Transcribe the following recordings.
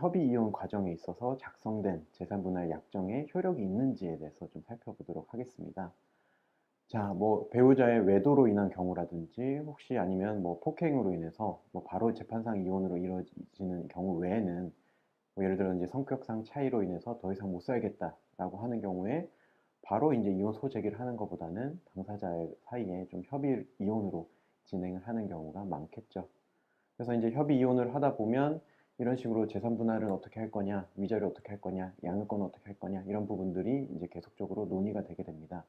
협의이혼 과정에 있어서 작성된 재산분할 약정의 효력이 있는지에 대해서 좀 살펴보도록 하겠습니다. 자, 뭐 배우자의 외도로 인한 경우라든지 혹시 아니면 뭐 폭행으로 인해서 뭐 바로 재판상 이혼으로 이루어지는 경우 외에는 뭐 예를 들어 이제 성격상 차이로 인해서 더 이상 못 살겠다라고 하는 경우에 바로 이제 이혼 소제기를 하는 것보다는 당사자 사이에 좀 협의 이혼으로 진행을 하는 경우가 많겠죠. 그래서 이제 협의 이혼을 하다 보면 이런 식으로 재산 분할은 어떻게 할 거냐, 위자료 어떻게 할 거냐, 양육권은 어떻게 할 거냐 이런 부분들이 이제 계속적으로 논의가 되게 됩니다.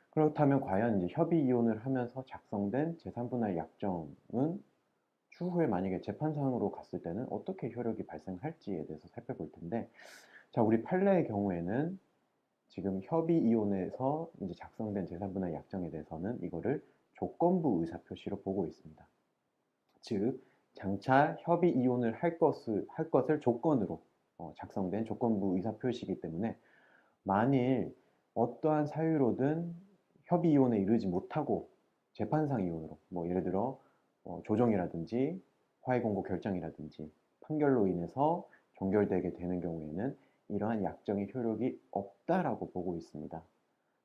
그렇다면 과연 이제 협의 이혼을 하면서 작성된 재산 분할 약정은 추후에 만약에 재판상으로 갔을 때는 어떻게 효력이 발생할지에 대해서 살펴볼 텐데, 자, 우리 판례의 경우에는 지금 협의 이혼에서 이제 작성된 재산 분할 약정에 대해서는 이거를 조건부 의사 표시로 보고 있습니다. 즉, 장차 협의 이혼을 할 것을 조건으로 작성된 조건부 의사 표시이기 때문에 만일 어떠한 사유로든 협의 이혼에 이르지 못하고 재판상 이혼으로 뭐 예를 들어 조정이라든지 화해 공고 결정이라든지 판결로 인해서 종결되게 되는 경우에는 이러한 약정의 효력이 없다라고 보고 있습니다.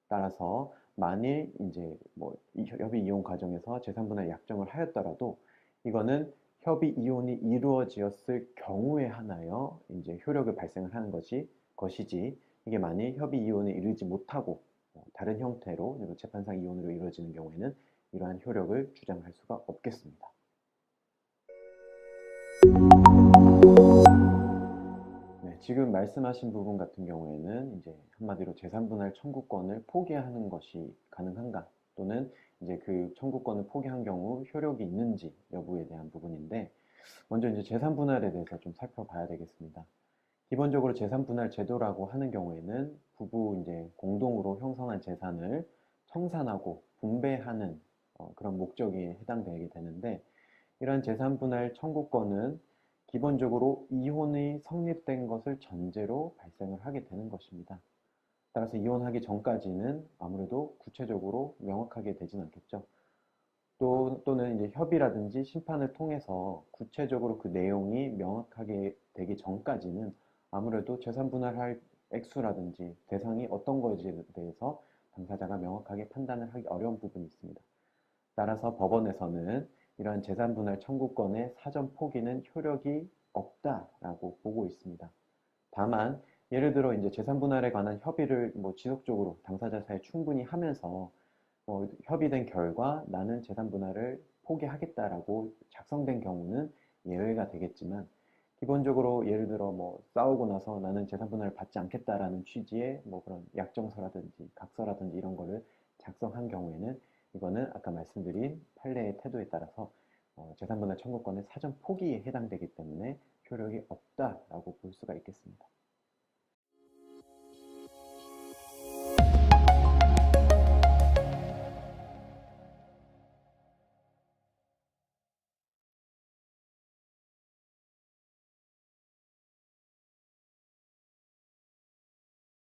따라서 만일 이제 뭐 협의 이혼 과정에서 재산분할 약정을 하였더라도 이거는 협의 이혼이 이루어지었을 경우에 하나여 이제 효력을 발생을 하는 것이지 이게 만일 협의 이혼에 이르지 못하고 다른 형태로 재판상 이혼으로 이루어지는 경우에는 이러한 효력을 주장할 수가 없겠습니다. 네, 지금 말씀하신 부분 같은 경우에는 이제 한마디로 재산분할 청구권을 포기하는 것이 가능한가 또는 이제 그 청구권을 포기한 경우 효력이 있는지 여부에 대한 부분인데, 먼저 이제 재산분할에 대해서 좀 살펴봐야 되겠습니다. 기본적으로 재산분할 제도라고 하는 경우에는 부부 이제 공동으로 형성한 재산을 청산하고 분배하는 그런 목적이 해당되게 되는데, 이러한 재산분할 청구권은 기본적으로 이혼이 성립된 것을 전제로 발생을 하게 되는 것입니다. 따라서 이혼하기 전까지는 아무래도 구체적으로 명확하게 되진 않겠죠. 또는 이제 협의라든지 심판을 통해서 구체적으로 그 내용이 명확하게 되기 전까지는 아무래도 재산 분할할 액수라든지 대상이 어떤 것에 대해서 당사자가 명확하게 판단을 하기 어려운 부분이 있습니다. 따라서 법원에서는 이러한 재산 분할 청구권의 사전 포기는 효력이 없다라고 보고 있습니다. 다만 예를 들어 이제 재산 분할에 관한 협의를 뭐 지속적으로 당사자 사이에 충분히 하면서 협의된 결과 나는 재산 분할을 포기하겠다라고 작성된 경우는 예외가 되겠지만, 기본적으로 예를 들어 뭐 싸우고 나서 나는 재산 분할을 받지 않겠다라는 취지의 뭐 그런 약정서라든지 각서라든지 이런 거를 작성한 경우에는 이거는 아까 말씀드린 판례의 태도에 따라서 재산 분할 청구권의 사전 포기에 해당되기 때문에 효력이 없다라고 볼 수가 있겠습니다.